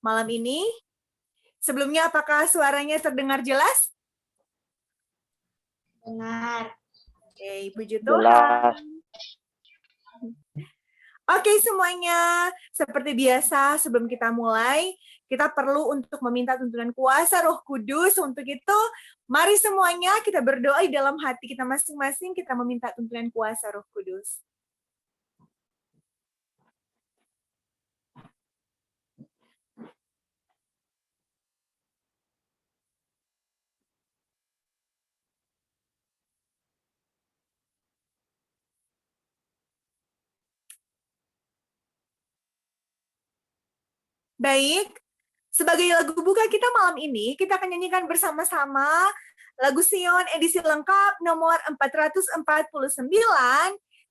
malam ini. Sebelumnya, apakah suaranya terdengar jelas? Dengar. Oke, puji Jelas. Tuhan. Oke semuanya, seperti biasa sebelum kita mulai, kita perlu untuk meminta tuntunan kuasa Roh Kudus. Untuk itu, mari semuanya kita berdoa di dalam hati kita masing-masing, kita meminta tuntunan kuasa Roh Kudus. Baik, sebagai lagu buka kita malam ini, kita akan nyanyikan bersama-sama lagu Sion edisi lengkap nomor 449,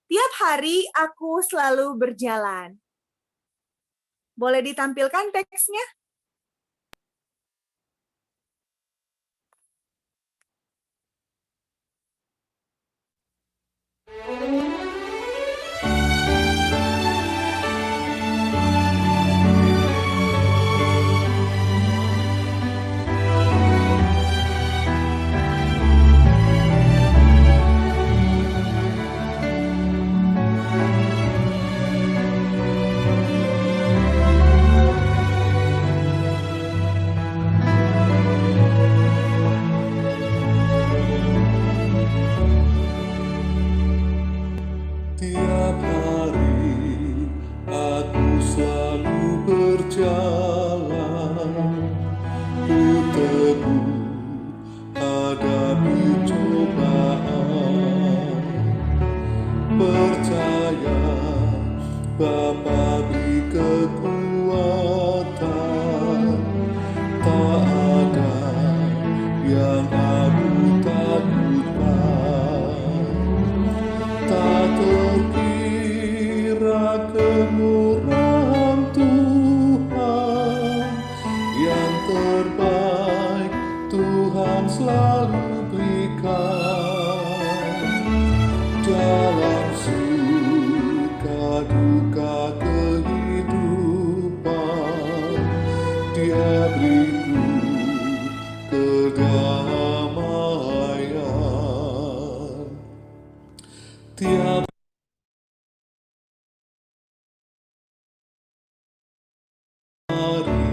Tiap Hari Aku Selalu Berjalan. Boleh ditampilkan teksnya? Tiap hari aku selalu berjalan, ku teguh hadapi cobaan, percaya Bapa beri kekuatan, tak ada yang aku takutkan. Tak terkira kemurahan Tuhan, yang terbaik Tuhan selalu berikan. Dalam suka duka kehidupan, Dia beriku kedamaian. Tiap hari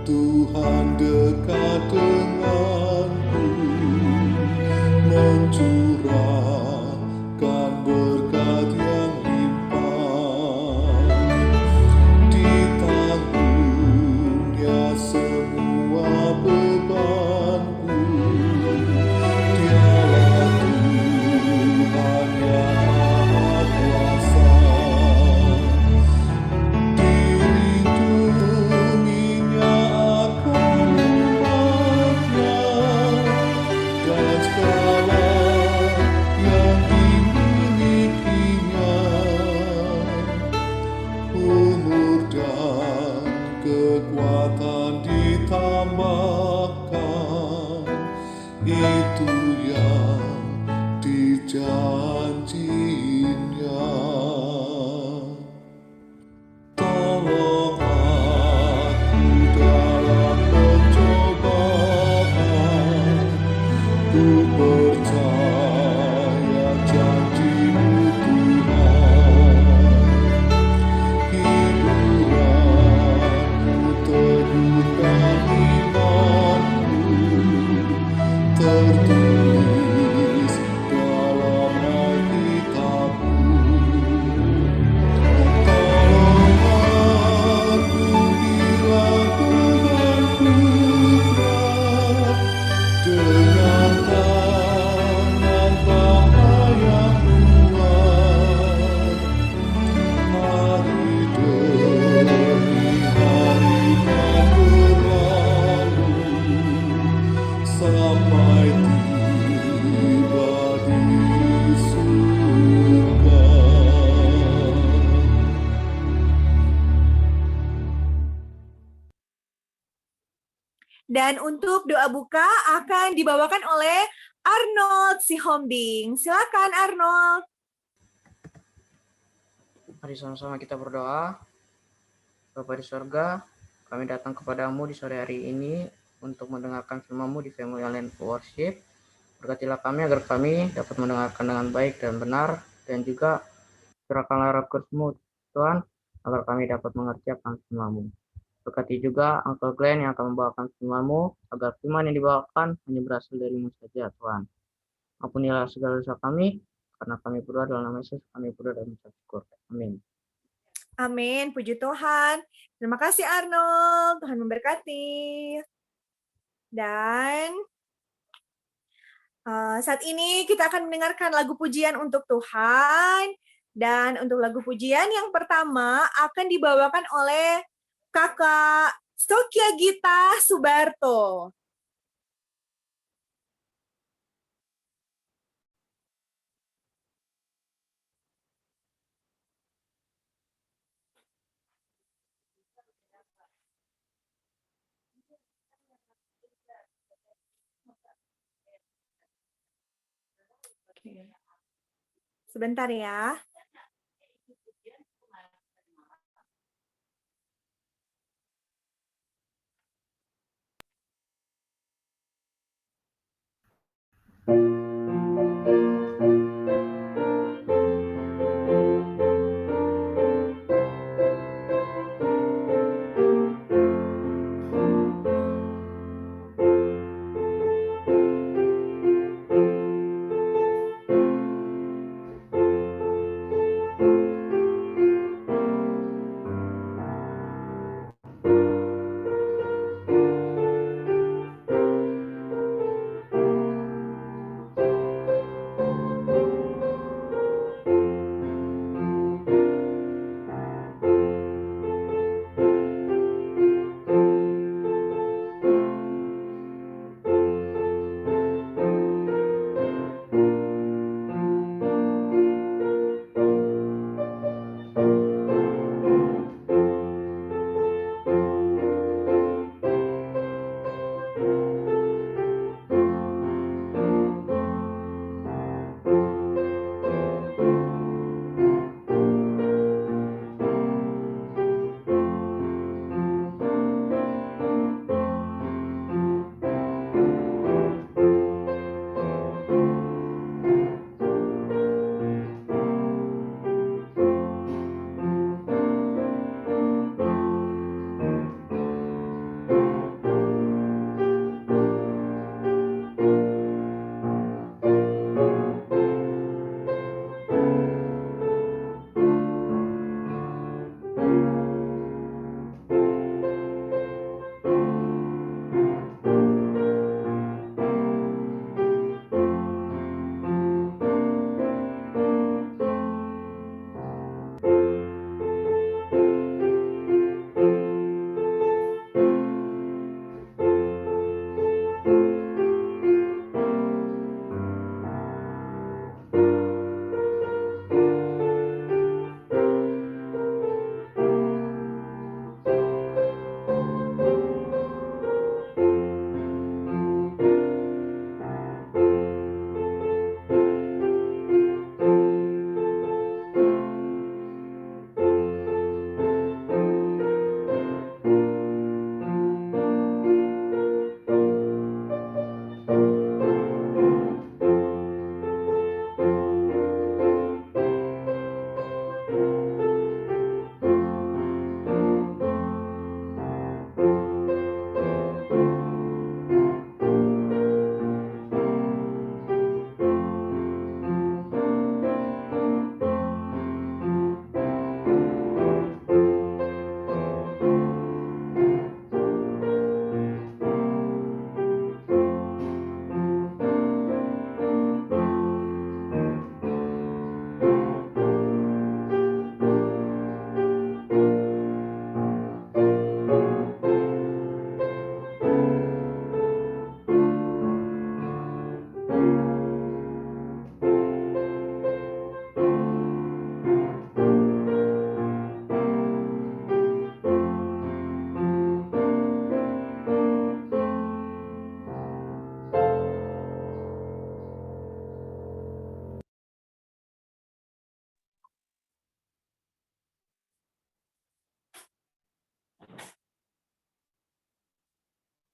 Tuhan dekat denganku, mencurahkan berkat yang limpah. Ditanggung-Nya semua bebanku. Dialah Tuhan yang Maha Kuasa. Dilindunginya akan umatnya, dan segala yang dimilikinya. Umur dan kekuatan ditambahkan, itu yang dijanjinya. Tolong aku dalam pencobaan, ku percaya janji-Mu Tuhan. Hiburan-Mu teguhkan imanku, tertulis dalam Alkitab-Mu. Tolong aku bila bebanku berat, dengan tangan Bapa yang kuat. Hari demi hari kan berlalu, sampai tiba di surga. Dan untuk doa buka akan dibawakan oleh Arnold Sihombing. Silakan Arnold. Mari sama-sama kita berdoa. Bapa di sorga, kami datang kepadamu di sore hari ini untuk mendengarkan firman-Mu di Family Online Worship. Berkatilah kami agar kami dapat mendengarkan dengan baik dan benar, dan juga curahkanlah Roh Kudus-Mu, Tuhan, agar kami dapat mengerti akan firman-Mu. Berkati juga Uncle Glenn yang akan membawakan firman-Mu, agar firman yang dibawakan hanya berasal dari-Mu saja, Tuhan. Ampunilah segala dosa kami, karena kami berdoa dalam nama Yesus, kami berdoa dan mengucap syukur. Amin. Amin, puji Tuhan. Terima kasih Arnold, Tuhan memberkati. Dan saat ini kita akan mendengarkan lagu pujian untuk Tuhan. Dan untuk lagu pujian yang pertama akan dibawakan oleh Kakak Sokia Gita Subarto. Sebentar ya.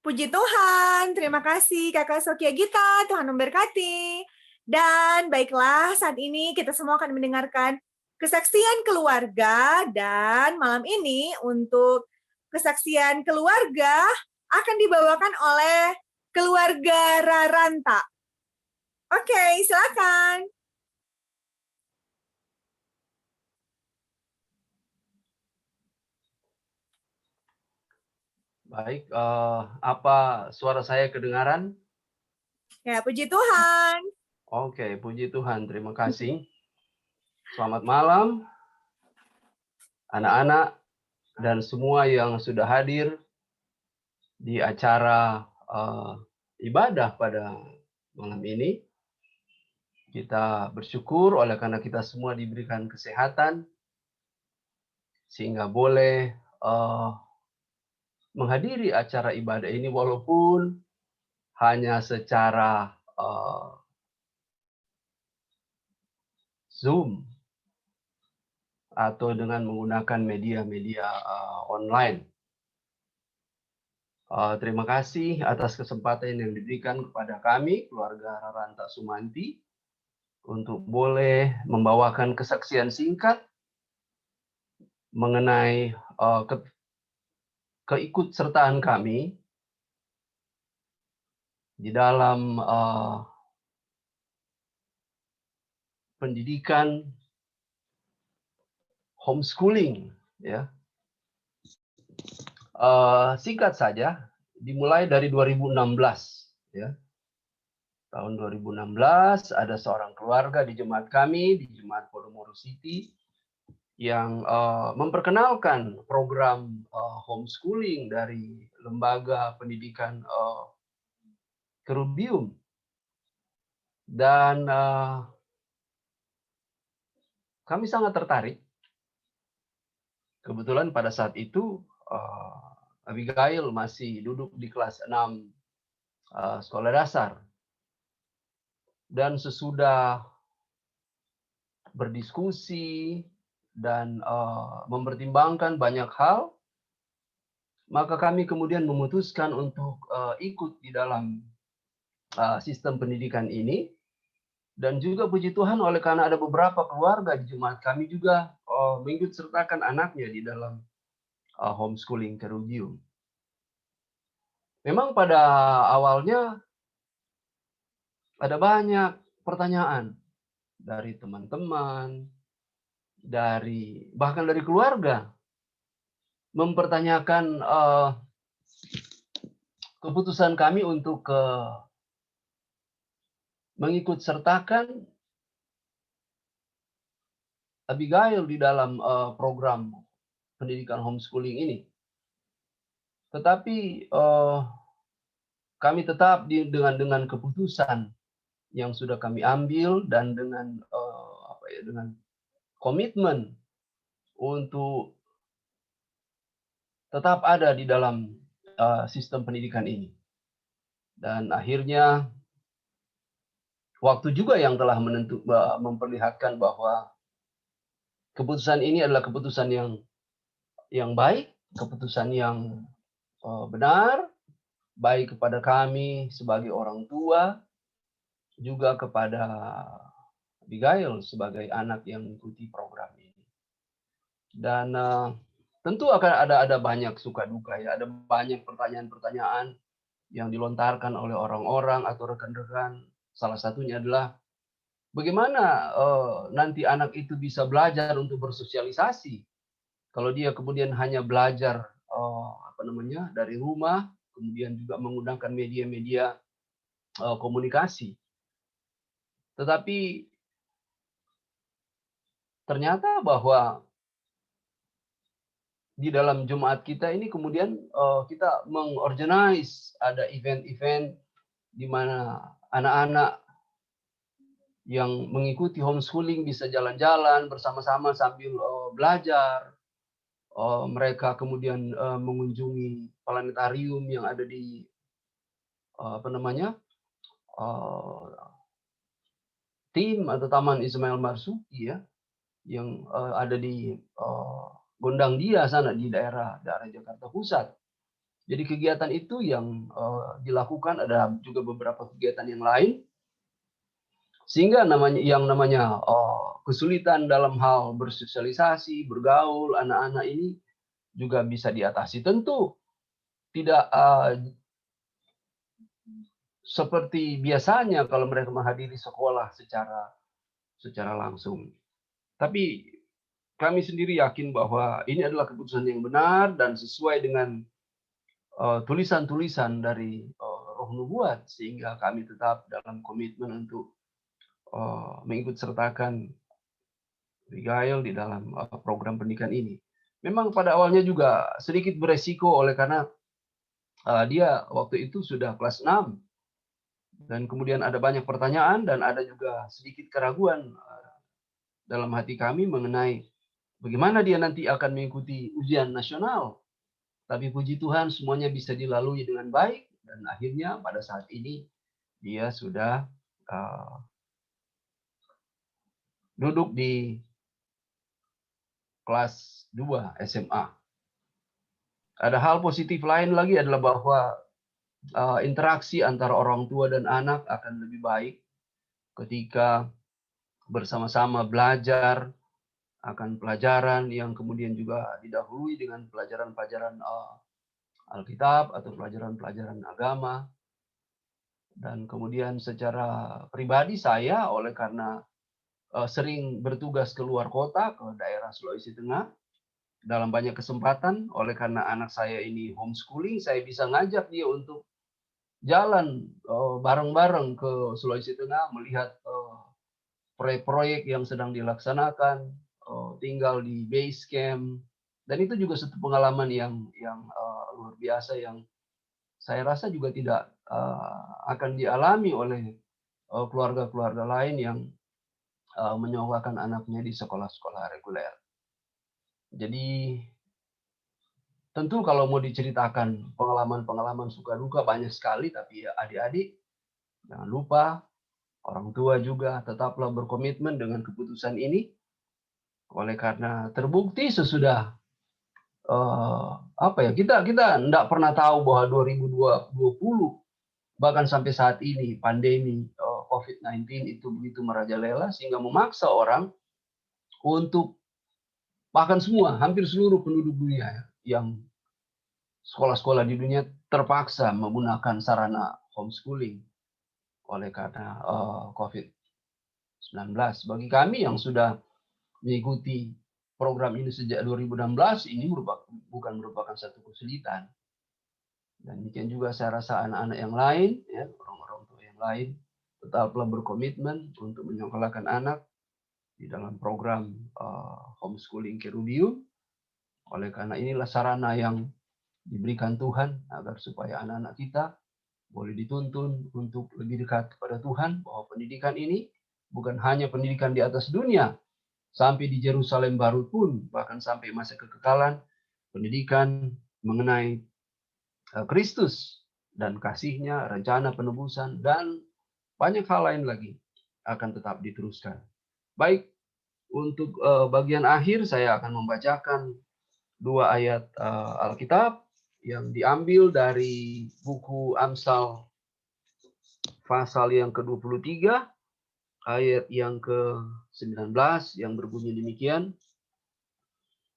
Puji Tuhan, terima kasih Kakak Sokia Gita, Tuhan memberkati. Dan baiklah, saat ini kita semua akan mendengarkan kesaksian keluarga, dan malam ini untuk kesaksian keluarga akan dibawakan oleh keluarga Raranta. Oke, silakan. Baik, apa suara saya kedengaran? Ya, puji Tuhan. Oke, puji Tuhan, terima kasih. Selamat malam, anak-anak dan semua yang sudah hadir di acara ibadah pada malam ini. Kita bersyukur oleh karena kita semua diberikan kesehatan, sehingga boleh menghadiri acara ibadah ini walaupun hanya secara Zoom atau dengan menggunakan media-media online. Terima kasih atas kesempatan yang diberikan kepada kami, keluarga Raranta Sumanti, untuk boleh membawakan kesaksian singkat mengenai keikutsertaan kami di dalam pendidikan homeschooling, ya. Singkat saja, dimulai dari 2016, ya. Tahun 2016 ada seorang keluarga di jemaat kami, di jemaat Podomoro City, yang memperkenalkan program homeschooling dari lembaga pendidikan Kerubium. Dan kami sangat tertarik. Kebetulan pada saat itu Abigail masih duduk di kelas 6 sekolah dasar. Dan sesudah berdiskusi dan mempertimbangkan banyak hal, maka kami kemudian memutuskan untuk ikut di dalam sistem pendidikan ini. Dan juga puji Tuhan oleh karena ada beberapa keluarga di jemaat kami juga mengikut sertakan anaknya di dalam homeschooling Kerubium. Memang pada awalnya ada banyak pertanyaan dari teman-teman, bahkan dari keluarga, mempertanyakan keputusan kami untuk mengikut sertakan Abigail di dalam program pendidikan homeschooling ini. Tetapi kami tetap dengan keputusan yang sudah kami ambil dan dengan dengan komitmen untuk tetap ada di dalam sistem pendidikan ini. Dan akhirnya waktu juga yang telah memperlihatkan bahwa keputusan ini adalah keputusan yang baik, keputusan yang benar, baik kepada kami sebagai orang tua, juga kepada Abigail sebagai anak yang mengikuti program ini. Dan tentu akan ada banyak suka duka, ya, ada banyak pertanyaan-pertanyaan yang dilontarkan oleh orang-orang atau rekan-rekan. Salah satunya adalah bagaimana nanti anak itu bisa belajar untuk bersosialisasi kalau dia kemudian hanya belajar dari rumah, kemudian juga menggunakan media-media komunikasi. Tetapi ternyata bahwa di dalam jemaat kita ini kemudian kita mengorganize ada event-event di mana anak-anak yang mengikuti homeschooling bisa jalan-jalan bersama-sama sambil belajar. Mereka kemudian mengunjungi planetarium yang ada di tim atau Taman Ismail Marzuki, ya, yang ada di Gondang Dia sana di daerah Jakarta Pusat. Jadi kegiatan itu yang dilakukan, ada juga beberapa kegiatan yang lain, sehingga namanya kesulitan dalam hal bersosialisasi, bergaul, anak-anak ini juga bisa diatasi. Tentu tidak seperti biasanya kalau mereka menghadiri sekolah secara langsung. Tapi kami sendiri yakin bahwa ini adalah keputusan yang benar dan sesuai dengan tulisan-tulisan dari Roh Nubuat, sehingga kami tetap dalam komitmen untuk mengikut sertakan Abigail di dalam program pendidikan ini. Memang pada awalnya juga sedikit beresiko oleh karena dia waktu itu sudah kelas 6 dan kemudian ada banyak pertanyaan dan ada juga sedikit keraguan dalam hati kami mengenai bagaimana dia nanti akan mengikuti ujian nasional. Tapi puji Tuhan semuanya bisa dilalui dengan baik dan akhirnya pada saat ini dia sudah duduk di kelas 2 SMA. Ada hal positif lain lagi adalah bahwa interaksi antara orang tua dan anak akan lebih baik ketika bersama-sama belajar akan pelajaran yang kemudian juga didahului dengan pelajaran-pelajaran Alkitab atau pelajaran-pelajaran agama. Dan kemudian secara pribadi saya oleh karena sering bertugas keluar kota ke daerah Sulawesi Tengah dalam banyak kesempatan, oleh karena anak saya ini homeschooling, saya bisa ngajak dia untuk jalan bareng-bareng ke Sulawesi Tengah melihat proyek-proyek yang sedang dilaksanakan, tinggal di base camp, dan itu juga satu pengalaman yang luar biasa yang saya rasa juga tidak akan dialami oleh keluarga-keluarga lain yang menyekolahkan anaknya di sekolah-sekolah reguler. Jadi tentu kalau mau diceritakan pengalaman-pengalaman suka duka banyak sekali, tapi ya adik-adik jangan lupa orang tua juga tetaplah berkomitmen dengan keputusan ini. Oleh karena terbukti sesudah kita tidak pernah tahu bahwa 2020 bahkan sampai saat ini pandemi COVID-19 itu begitu merajalela sehingga memaksa orang untuk bahkan hampir seluruh penduduk dunia yang sekolah-sekolah di dunia terpaksa menggunakan sarana homeschooling oleh karena COVID-19. Bagi kami yang sudah mengikuti program ini sejak 2016, ini bukan merupakan satu kesulitan. Dan demikian juga saya rasa anak-anak yang lain, ya, orang-orang tua yang lain, tetaplah berkomitmen untuk menyekolahkan anak di dalam program homeschooling Kerubium. Oleh karena inilah sarana yang diberikan Tuhan agar supaya anak-anak kita boleh dituntun untuk lebih dekat kepada Tuhan, bahwa pendidikan ini bukan hanya pendidikan di atas dunia, sampai di Yerusalem baru pun, bahkan sampai masa kekekalan, pendidikan mengenai Kristus dan kasih-Nya, rencana penebusan, dan banyak hal lain lagi akan tetap diteruskan. Baik, untuk bagian akhir saya akan membacakan 2 ayat Alkitab yang diambil dari buku Amsal pasal yang ke-23 ayat yang ke-19 yang berbunyi demikian.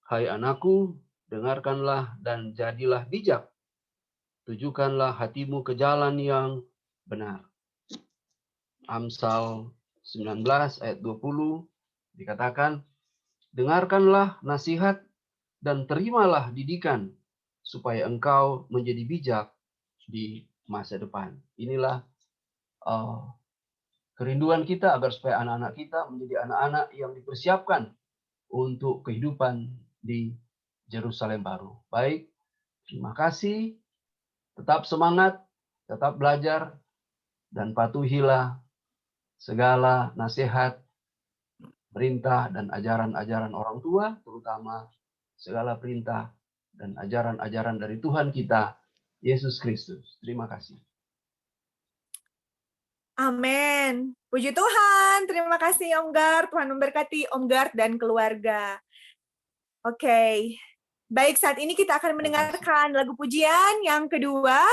Hai anakku, dengarkanlah dan jadilah bijak. Tujukanlah hatimu ke jalan yang benar. Amsal 19 ayat 20 dikatakan, dengarkanlah nasihat dan terimalah didikan supaya engkau menjadi bijak di masa depan. Inilah kerinduan kita agar supaya anak-anak kita menjadi anak-anak yang dipersiapkan untuk kehidupan di Yerusalem baru. Baik, terima kasih. Tetap semangat, tetap belajar, dan patuhilah segala nasihat, perintah, dan ajaran-ajaran orang tua, terutama segala perintah dan ajaran-ajaran dari Tuhan kita, Yesus Kristus. Terima kasih. Amin. Puji Tuhan. Terima kasih Om Gard. Tuhan memberkati Om Gard dan keluarga. Oke. Baik, saat ini kita akan mendengarkan lagu pujian yang kedua.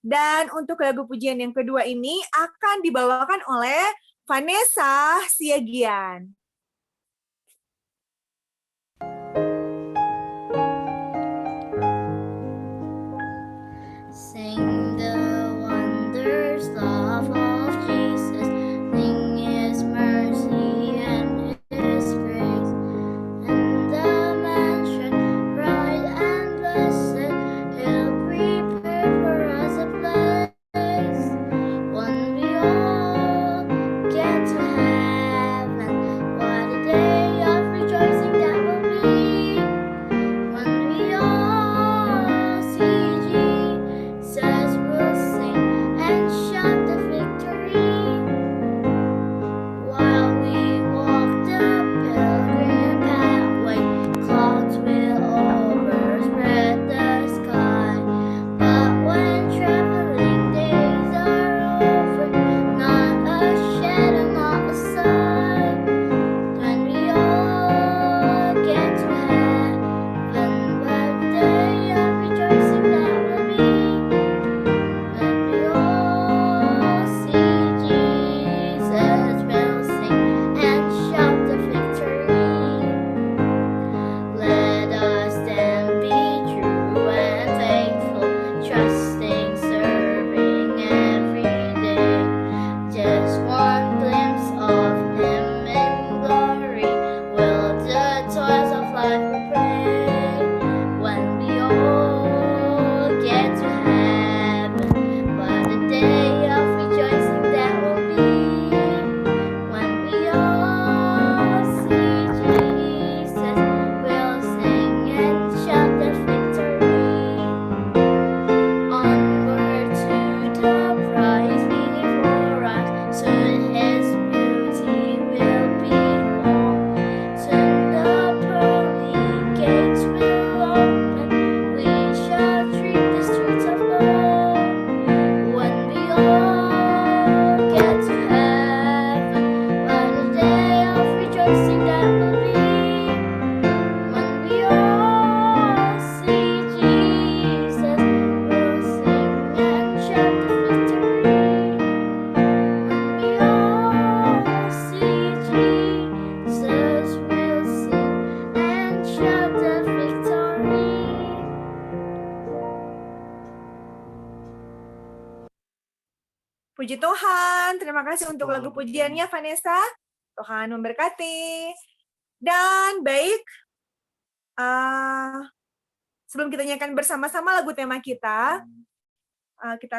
Dan untuk lagu pujian yang kedua ini akan dibawakan oleh Vanessa Siagian. Sing the wonders, love of Jesus. Sing His mercy and His grace. And the mansion bright and blessed, He'll prepare for us a place. When we all get to heaven, what a day of rejoicing that will be. When we all see Jesus, we'll sing and shout the victory. While we walk the pilgrim pathway, clouds will overspread the sky. But when traveling days are over, not a shadow, not a sign. When we all get to heaven, what a day of rejoicing that will be. When we all see Jesus, we'll sing and shout the victory. Let us then be true and faithful, trusting, serving every day. Just one glimpse of Him in glory, will the toils of life repay. When we all get to heaven, what a day of rejoicing that will be. When we all see Jesus, we'll sing and shout the victory. Onward to the prize before us, soon His beauty will behold. Soon the pearly gates will open, we shall tread the streets of gold. When we all get to heaven, what a day of rejoicing that will be. When we all see Jesus, we'll sing and shout the victory. When we all see Jesus, we'll sing and shout the victory. Puji Tuhan, terima kasih untuk lagu pujiannya Vanessa. Tuhan memberkati. Dan baik, sebelum kita nyanyikan bersama-sama lagu tema kita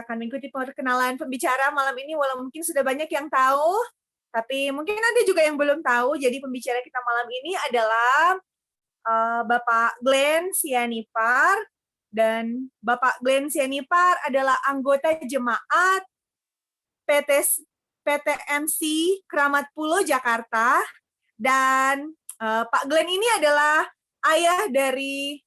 akan mengikuti perkenalan pembicara malam ini, walau mungkin sudah banyak yang tahu, tapi mungkin ada juga yang belum tahu. Jadi pembicara kita malam ini adalah Bapak Glenn Sianipar, dan Bapak Glenn Sianipar adalah anggota jemaat PTMC Keramat Pulo Jakarta, dan Pak Glenn ini adalah ayah dari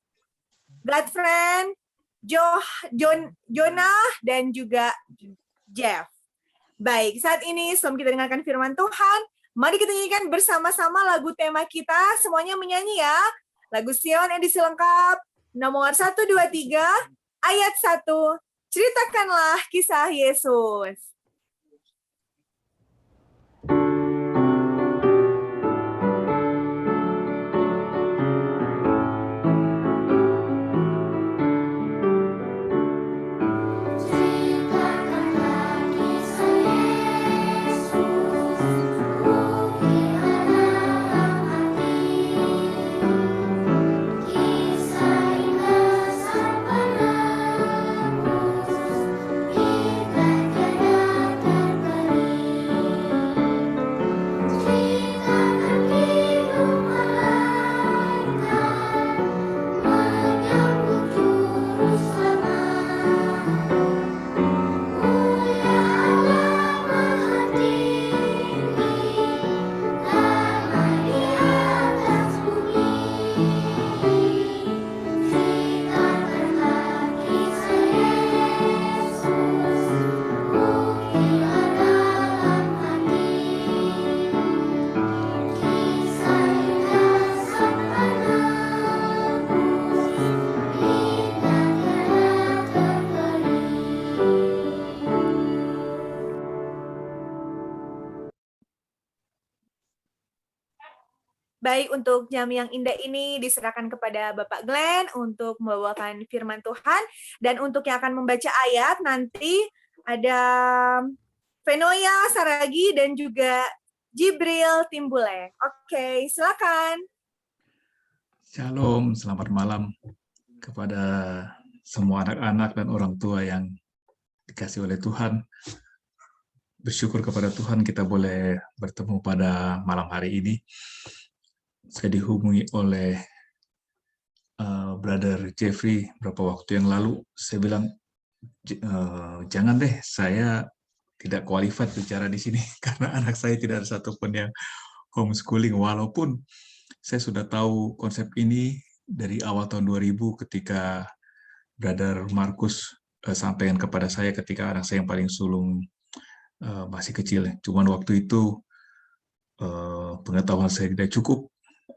Godfriend, Jonah, dan juga Jeff. Baik, saat ini sebelum kita dengarkan firman Tuhan, mari kita nyanyikan bersama-sama lagu tema kita. Semuanya menyanyi ya. Lagu Sion edisi lengkap, nomor 1, 2, 3, ayat 1. Ceritakanlah kisah Yesus. Ceritakanlah kisah Yesus, ukiran dalam hati. Kisah indah sang penebus, kita Baik, untuk jam yang indah ini diserahkan kepada Bapak Glenn untuk membawakan firman Tuhan. Dan untuk yang akan membaca ayat nanti ada Venoya Saragi dan juga Jibril Timbule. Oke, silakan. Shalom, selamat malam kepada semua anak-anak dan orang tua yang dikasih oleh Tuhan. Bersyukur kepada Tuhan kita boleh bertemu pada malam hari ini. Saya dihubungi oleh Brother Jeffrey beberapa waktu yang lalu. Saya bilang, jangan deh, saya tidak qualified bicara di sini karena anak saya tidak ada satupun yang homeschooling. Walaupun saya sudah tahu konsep ini dari awal tahun 2000 ketika Brother Markus sampaikan kepada saya ketika anak saya yang paling sulung masih kecil. Cuman waktu itu pengetahuan saya tidak cukup,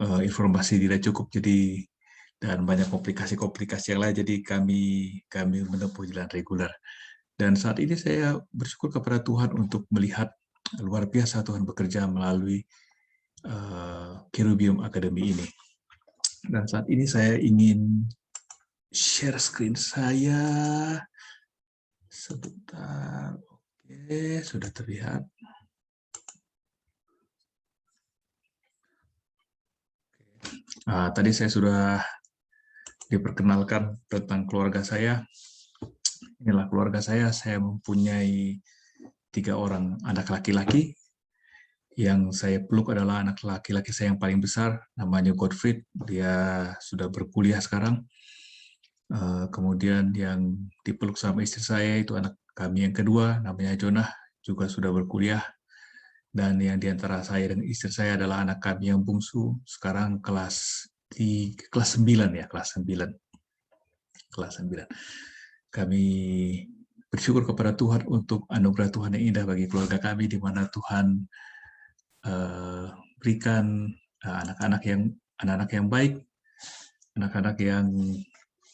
informasi tidak cukup, jadi dan banyak komplikasi-komplikasi yang lain, jadi kami menempuh jalan reguler. Dan saat ini saya bersyukur kepada Tuhan untuk melihat luar biasa Tuhan bekerja melalui Kerubium Academy ini. Dan saat ini saya ingin share screen saya. Sebentar. Oke, sudah terlihat. Tadi saya sudah diperkenalkan tentang keluarga saya. Inilah keluarga saya. Saya mempunyai 3 orang anak laki-laki. Yang saya peluk adalah anak laki-laki saya yang paling besar, namanya Gottfried. Dia sudah berkuliah sekarang. Kemudian yang dipeluk sama istri saya itu anak kami yang kedua, namanya Jonah, juga sudah berkuliah. Dan yang diantara saya dan istri saya adalah anak kami yang bungsu, sekarang kelas 9 ya, kelas 9. Kami bersyukur kepada Tuhan untuk anugerah Tuhan yang indah bagi keluarga kami, di mana Tuhan berikan anak-anak yang baik, anak-anak yang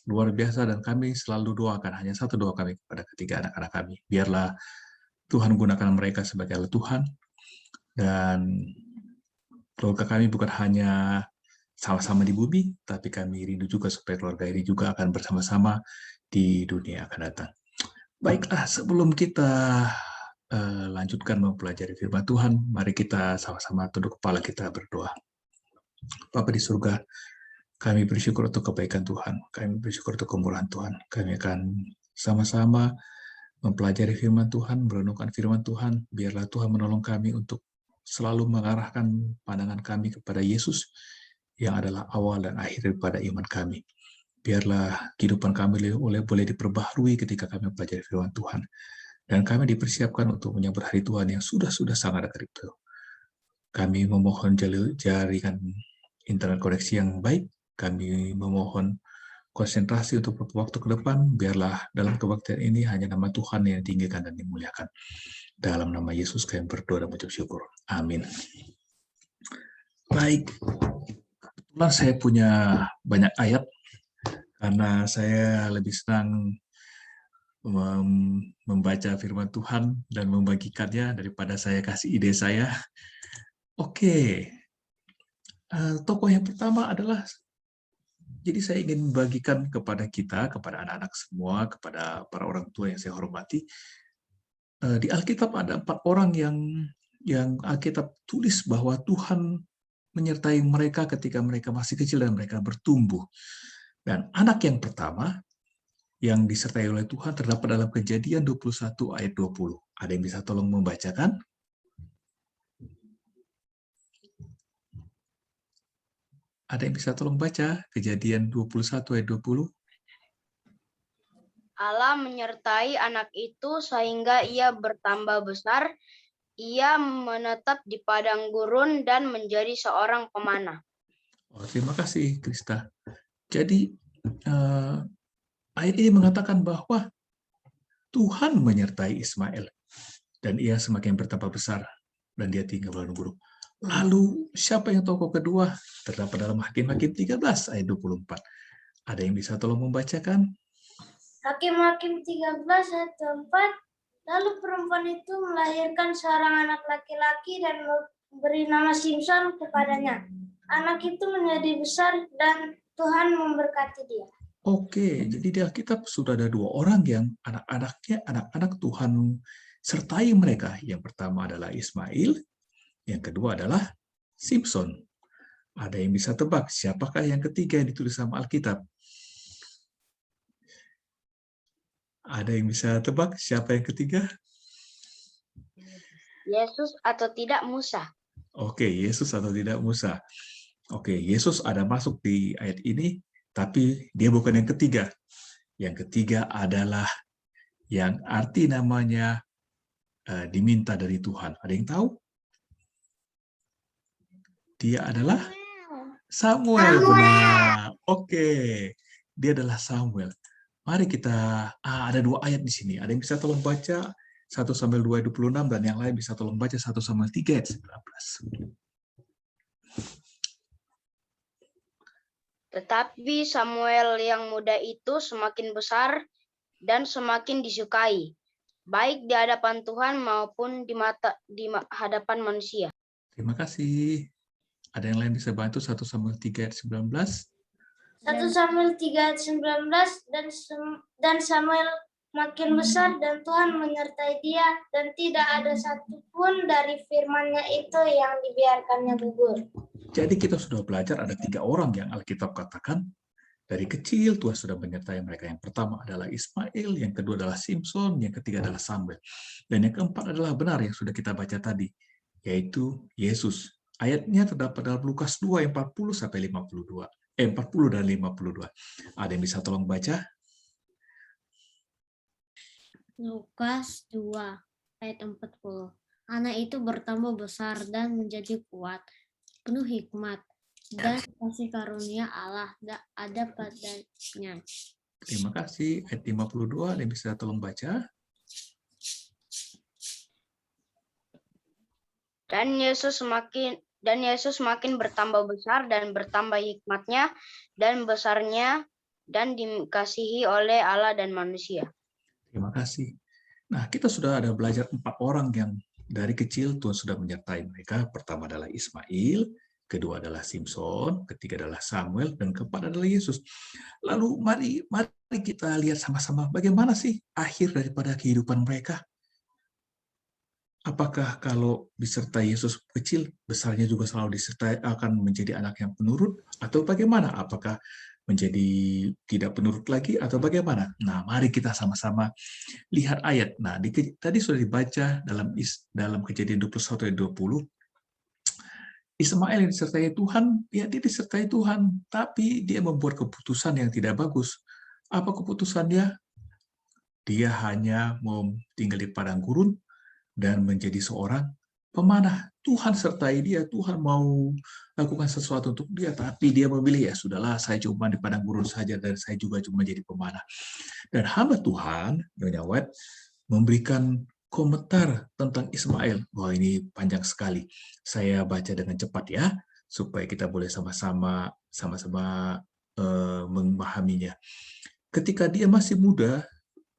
luar biasa, dan kami selalu doakan, hanya satu doa kami kepada ketiga anak-anak kami, biarlah Tuhan gunakan mereka sebagai alat Tuhan, dan keluarga kami bukan hanya sama-sama di bumi, tapi kami rindu juga supaya keluarga ini juga akan bersama-sama di dunia akan datang. Baiklah, sebelum kita lanjutkan mempelajari firman Tuhan, mari kita sama-sama tunduk kepala kita berdoa. Bapa di surga, kami bersyukur untuk kebaikan Tuhan, kami bersyukur untuk kemurahan Tuhan. Kami akan sama-sama mempelajari firman Tuhan, merenungkan firman Tuhan. Biarlah Tuhan menolong kami untuk selalu mengarahkan pandangan kami kepada Yesus, yang adalah awal dan akhir daripada iman kami. Biarlah kehidupan kami boleh diperbaharui ketika kami mempelajari firman Tuhan. Dan kami dipersiapkan untuk menyambut hari Tuhan yang sudah sangat dekat itu. Kami memohon jaringan internet koneksi yang baik. Kami memohon konsentrasi untuk beberapa waktu ke depan. Biarlah dalam kebaktian ini hanya nama Tuhan yang ditinggikan dan dimuliakan. Dalam nama Yesus kami berdoa dan mengucap syukur. Amin. Baik. Kebetulan saya punya banyak ayat, karena saya lebih senang membaca firman Tuhan dan membagikannya daripada saya kasih ide saya. Oke, tokoh yang pertama adalah, jadi saya ingin membagikan kepada kita, kepada anak-anak semua, kepada para orang tua yang saya hormati. Di Alkitab ada 4 orang yang Alkitab tulis bahwa Tuhan menyertai mereka ketika mereka masih kecil dan mereka bertumbuh. Dan anak yang pertama yang disertai oleh Tuhan terdapat dalam Kejadian 21 ayat 20. Ada yang bisa tolong membacakan? Ada yang bisa tolong baca Kejadian 21 ayat 20? Allah menyertai anak itu sehingga ia bertambah besar, ia menetap di padang gurun dan menjadi seorang pemanah. Oh, terima kasih, Krista. Jadi, ayat ini mengatakan bahwa Tuhan menyertai Ismail dan ia semakin bertambah besar dan dia tinggal di padang gurun. Lalu siapa yang tokoh kedua? Terdapat dalam Hakim-Hakim 13 ayat 24. Ada yang bisa tolong membacakan? Hakim-Hakim 13 ayat 4. Lalu perempuan itu melahirkan seorang anak laki-laki dan memberi nama Simson kepadanya. anak itu menjadi besar dan Tuhan memberkati dia. Oke, jadi di Alkitab sudah ada 2 orang yang anak-anaknya, anak-anak Tuhan sertai mereka. Yang pertama adalah Ismail, yang kedua adalah Simpson. Ada yang bisa tebak siapakah yang ketiga yang ditulis sama Alkitab? Ada yang bisa tebak siapa yang ketiga? Yesus atau tidak Musa. Oke, Yesus atau tidak Musa. Oke, Yesus ada masuk di ayat ini, tapi dia bukan yang ketiga. Yang ketiga adalah yang arti namanya diminta dari Tuhan. Ada yang tahu? Dia adalah Samuel. Benar. Oke, dia adalah Samuel. Mari kita, ada 2 ayat di sini. Ada yang bisa tolong baca 1 Samuel 2:26 dan yang lain bisa tolong baca 1 Samuel 3:19. Tetapi Samuel yang muda itu semakin besar dan semakin disukai, baik di hadapan Tuhan maupun di hadapan manusia. Terima kasih. Ada yang lain bisa bantu 1 Samuel 3:19? 1 Samuel 3:19 dan Samuel makin besar dan Tuhan menyertai dia dan tidak ada satupun dari firman-Nya itu yang dibiarkannya gugur. Jadi kita sudah belajar ada 3 orang yang Alkitab katakan dari kecil Tuhan sudah menyertai mereka. Yang pertama adalah Ismail, yang kedua adalah Simpson, yang ketiga adalah Samuel. Dan yang keempat adalah benar yang sudah kita baca tadi, yaitu Yesus. Ayatnya terdapat dalam Lukas 2 ayat 40 sampai 52. 40 dan 52. Ada yang bisa tolong baca? Lukas 2 ayat 40. Anak itu bertambah besar dan menjadi kuat, penuh hikmat dan kasih karunia Allah ada padanya. Terima kasih. Ayat 52, ada yang bisa tolong baca? Dan Yesus makin bertambah besar dan bertambah hikmatnya dan besarnya dan dikasihi oleh Allah dan manusia. Terima kasih. Nah, kita sudah ada belajar 4 orang yang dari kecil Tuhan sudah menyertai mereka. Pertama adalah Ismail, kedua adalah Simpson, ketiga adalah Samuel, dan keempat adalah Yesus. Lalu mari kita lihat sama-sama bagaimana sih akhir daripada kehidupan mereka. Apakah kalau disertai Yesus kecil, besarnya juga selalu disertai akan menjadi anak yang penurut? Atau bagaimana? Apakah menjadi tidak penurut lagi atau bagaimana? Nah, mari kita sama-sama lihat ayat. Nah, tadi sudah dibaca dalam Kejadian 21 ayat 20. Ismail yang disertai Tuhan, ya dia disertai Tuhan, tapi dia membuat keputusan yang tidak bagus. Apa keputusannya? Dia hanya mau tinggal di padang gurun dan menjadi seorang pemanah. Tuhan sertai dia, Tuhan mau lakukan sesuatu untuk dia, tapi dia memilih, ya sudahlah, saya cuma di padang gurun saja dan saya juga cuma jadi pemanah. Dan hamba Tuhan, Nyonya White, memberikan komentar tentang Ismail. Wah, ini panjang sekali. Saya baca dengan cepat ya, supaya kita boleh sama-sama memahaminya. Ketika dia masih muda,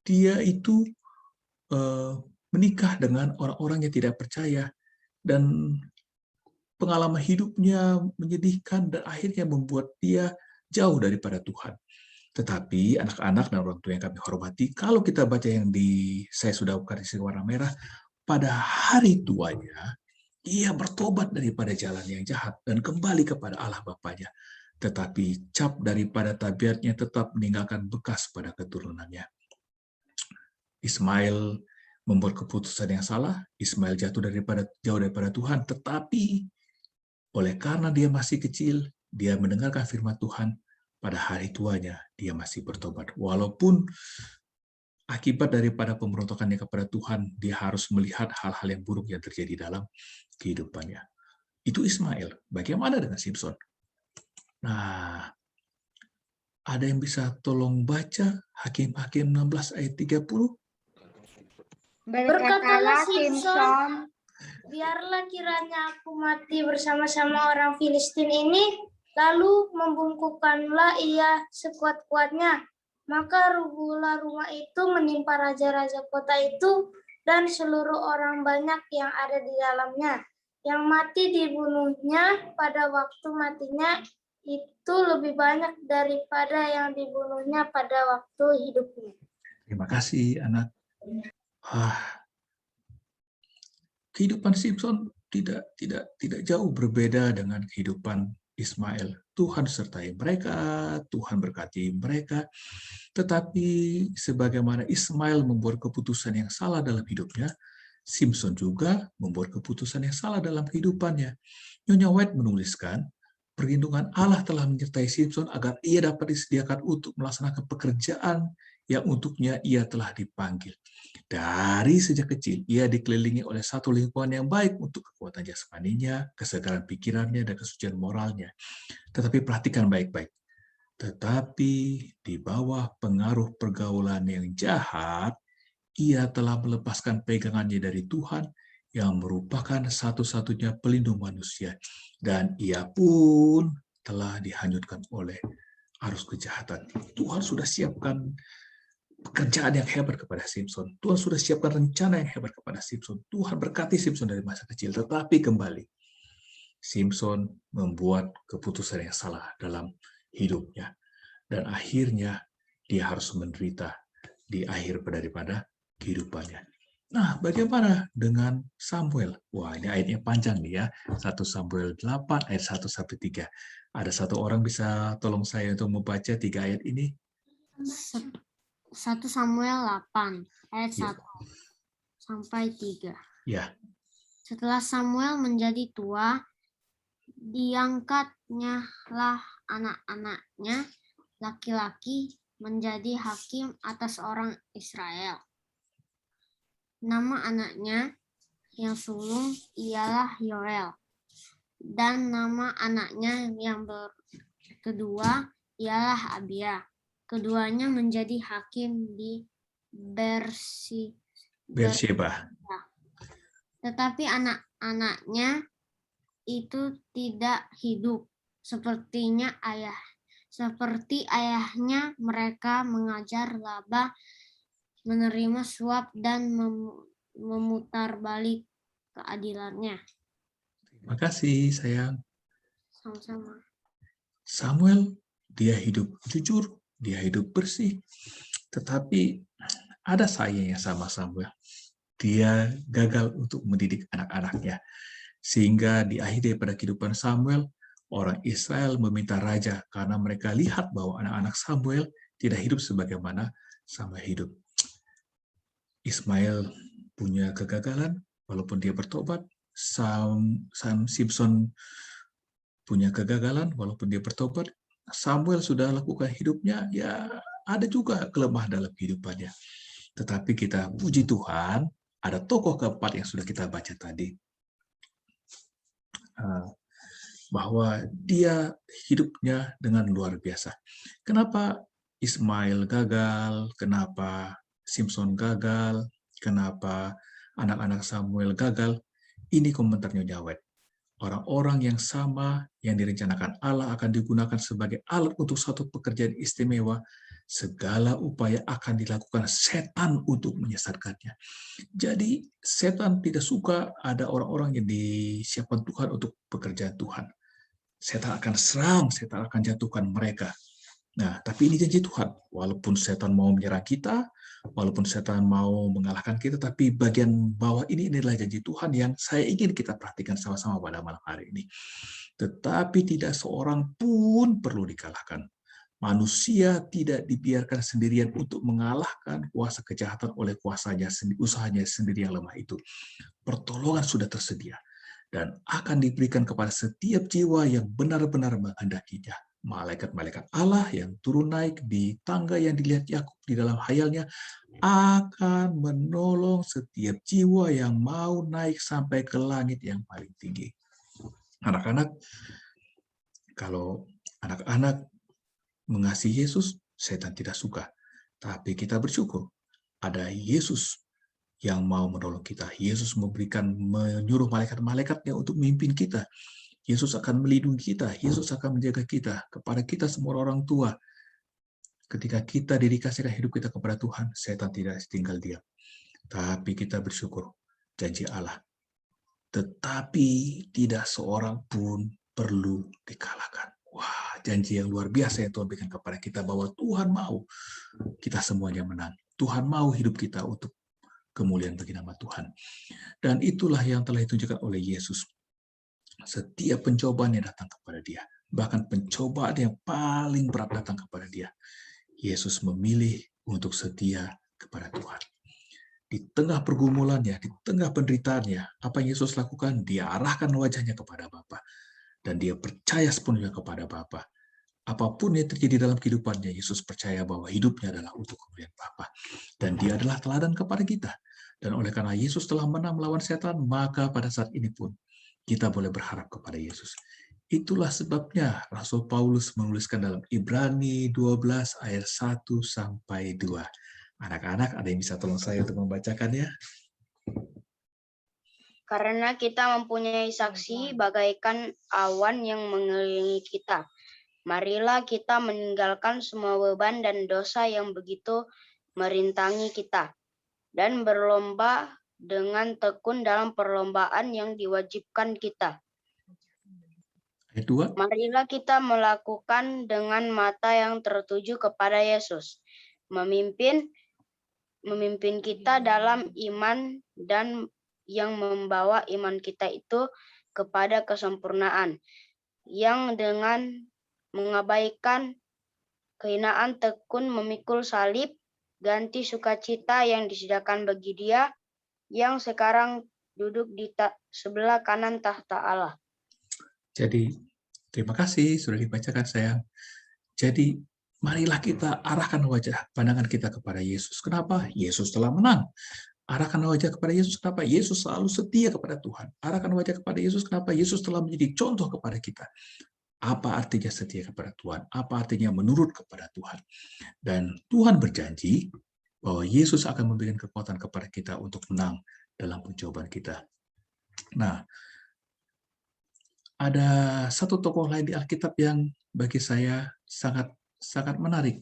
dia itu menikah dengan orang-orang yang tidak percaya, dan pengalaman hidupnya menyedihkan dan akhirnya membuat dia jauh daripada Tuhan. Tetapi anak-anak dan orang tua yang kami hormati, kalau kita baca yang saya sudah garis warna merah, pada hari tuanya ia bertobat daripada jalan yang jahat dan kembali kepada Allah Bapanya. Tetapi cap daripada tabiatnya tetap meninggalkan bekas pada keturunannya. Ismail membuat keputusan yang salah, Ismail jauh daripada Tuhan, tetapi oleh karena dia masih kecil, dia mendengarkan firman Tuhan, pada hari tuanya dia masih bertobat. Walaupun akibat daripada pemberontakannya kepada Tuhan, dia harus melihat hal-hal yang buruk yang terjadi dalam kehidupannya. Itu Ismail. Bagaimana dengan Simpson? Nah, ada yang bisa tolong baca Hakim-Hakim 16 ayat 30? Berkatalah Simpson, biarlah kiranya aku mati bersama-sama orang Filistin ini, lalu membungkukkanlah ia sekuat-kuatnya. Maka rubuhlah rumah itu menimpa raja-raja kota itu dan seluruh orang banyak yang ada di dalamnya. Yang mati dibunuhnya pada waktu matinya itu lebih banyak daripada yang dibunuhnya pada waktu hidupnya. Terima kasih, anak. Kehidupan Simpson tidak jauh berbeda dengan kehidupan Ismail. Tuhan sertai mereka, Tuhan berkati mereka. Tetapi sebagaimana Ismail membuat keputusan yang salah dalam hidupnya, Simpson juga membuat keputusan yang salah dalam kehidupannya. Nyonya White menuliskan, perlindungan Allah telah menyertai Simpson agar ia dapat disediakan untuk melaksanakan pekerjaan yang untuknya ia telah dipanggil. Dari sejak kecil, ia dikelilingi oleh satu lingkungan yang baik untuk kekuatan jasmaninya, kesegaran pikirannya, dan kesucian moralnya. Tetapi perhatikan baik-baik. Tetapi di bawah pengaruh pergaulan yang jahat, ia telah melepaskan pegangannya dari Tuhan yang merupakan satu-satunya pelindung manusia. Dan ia pun telah dihanyutkan oleh arus kejahatan. Tuhan sudah siapkan pekerjaan yang hebat kepada Simpson. Tuhan sudah siapkan rencana yang hebat kepada Simpson. Tuhan berkati Simpson dari masa kecil. Tetapi kembali, Simpson membuat keputusan yang salah dalam hidupnya. Dan akhirnya dia harus menderita di akhir daripada kehidupannya. Nah, bagaimana dengan Samuel? Wah, ini ayatnya panjang nih ya. 1 Samuel 8 ayat 1-3. Ada satu orang bisa tolong saya untuk membaca 3 ayat ini? 1 Samuel 8 ayat Ya. 1 sampai 3. Ya. Setelah Samuel menjadi tua, diangkatnya lah anak-anaknya laki-laki menjadi hakim atas orang Israel. Nama anaknya yang sulung ialah Yoel, dan nama anaknya yang kedua ialah Abia. Keduanya menjadi hakim di Beersheba. Tetapi anak-anaknya itu tidak hidup seperti ayahnya. Mereka mengajar Laba menerima suap dan memutarbalik keadilannya. Terima kasih, sayang. Sama-sama. Samuel, dia hidup jujur, dia hidup bersih, tetapi ada sayangnya sama Samuel. Dia gagal untuk mendidik anak-anaknya. Sehingga di akhir daripada kehidupan Samuel, orang Israel meminta raja karena mereka lihat bahwa anak-anak Samuel tidak hidup sebagaimana Samuel hidup. Ismail punya kegagalan, walaupun dia bertobat. Simpson punya kegagalan, walaupun dia bertobat. Samuel sudah lakukan hidupnya, ya ada juga kelemahan dalam kehidupannya. Tetapi kita puji Tuhan, ada tokoh keempat yang sudah kita baca tadi. Bahwa dia hidupnya dengan luar biasa. Kenapa Ismail gagal? Kenapa Simpson gagal? Kenapa anak-anak Samuel gagal? Ini komentar Nyonya White. Orang-orang yang sama yang direncanakan Allah akan digunakan sebagai alat untuk satu pekerjaan istimewa. Segala upaya akan dilakukan setan untuk menyesatkannya. Jadi setan tidak suka ada orang-orang yang disiapkan Tuhan untuk pekerjaan Tuhan. Setan akan serang, setan akan jatuhkan mereka. Nah, tapi ini janji Tuhan. Walaupun setan mau menyerang kita, walaupun setan mau mengalahkan kita, tapi bagian bawah ini adalah janji Tuhan yang saya ingin kita perhatikan sama-sama pada malam hari ini. Tetapi tidak seorang pun perlu dikalahkan. Manusia tidak dibiarkan sendirian untuk mengalahkan kuasa kejahatan oleh kuasanya, usahanya sendiri yang lemah itu. Pertolongan sudah tersedia dan akan diberikan kepada setiap jiwa yang benar-benar menghendakinya. Malaikat-malaikat Allah yang turun naik di tangga yang dilihat Yakub di dalam hayalnya akan menolong setiap jiwa yang mau naik sampai ke langit yang paling tinggi. Anak-anak, kalau anak-anak mengasihi Yesus, setan tidak suka. Tapi kita bersyukur ada Yesus yang mau menolong kita. Yesus menyuruh malaikat-malaikatnya untuk memimpin kita. Yesus akan melindungi kita. Yesus akan menjaga kita. Kepada kita semua orang tua, ketika kita dedikasikan hidup kita kepada Tuhan, setan tidak tinggal diam. Tapi kita bersyukur janji Allah. tetapi tidak seorang pun perlu dikalahkan. Wah, janji yang luar biasa yang Tuhan berikan kepada kita bahwa Tuhan mau kita semuanya menang. Tuhan mau hidup kita untuk kemuliaan bagi nama Tuhan. Dan itulah yang telah ditunjukkan oleh Yesus. Setiap pencobaan yang datang kepada dia, bahkan pencobaan yang paling berat datang kepada dia, Yesus memilih untuk setia kepada Tuhan. Di tengah pergumulannya, di tengah penderitaannya, apa yang Yesus lakukan? Dia arahkan wajahnya kepada Bapa. Dan dia percaya sepenuhnya kepada Bapa. Apapun yang terjadi dalam kehidupannya, Yesus percaya bahwa hidupnya adalah untuk kemuliaan Bapa. Dan dia adalah teladan kepada kita. Dan oleh karena Yesus telah menang melawan setan, maka pada saat ini pun kita boleh berharap kepada Yesus. Itulah sebabnya Rasul Paulus menuliskan dalam Ibrani 12 ayat 1 sampai 2. Anak-anak, ada yang bisa tolong saya untuk membacakannya? Karena kita mempunyai saksi bagaikan awan yang mengelilingi kita. Marilah kita meninggalkan semua beban dan dosa yang begitu merintangi kita, dan berlomba dengan tekun dalam perlombaan yang diwajibkan kita. Ayat 2. Marilah kita melakukan dengan mata yang tertuju kepada Yesus, memimpin kita dalam iman dan yang membawa iman kita itu kepada kesempurnaan, yang dengan mengabaikan kehinaan tekun memikul salib, ganti sukacita yang disediakan bagi Dia yang sekarang duduk di sebelah kanan tahta Allah. Jadi, terima kasih sudah dibacakan, sayang. Jadi, marilah kita arahkan wajah pandangan kita kepada Yesus. Kenapa? Yesus telah menang. Arahkan wajah kepada Yesus. Kenapa? Yesus selalu setia kepada Tuhan. Arahkan wajah kepada Yesus. Kenapa? Yesus telah menjadi contoh kepada kita. Apa artinya setia kepada Tuhan? Apa artinya menurut kepada Tuhan? Dan Tuhan berjanji bahwa Yesus akan memberikan kekuatan kepada kita untuk menang dalam pencobaan kita. Nah, ada satu tokoh lain di Alkitab yang bagi saya sangat menarik.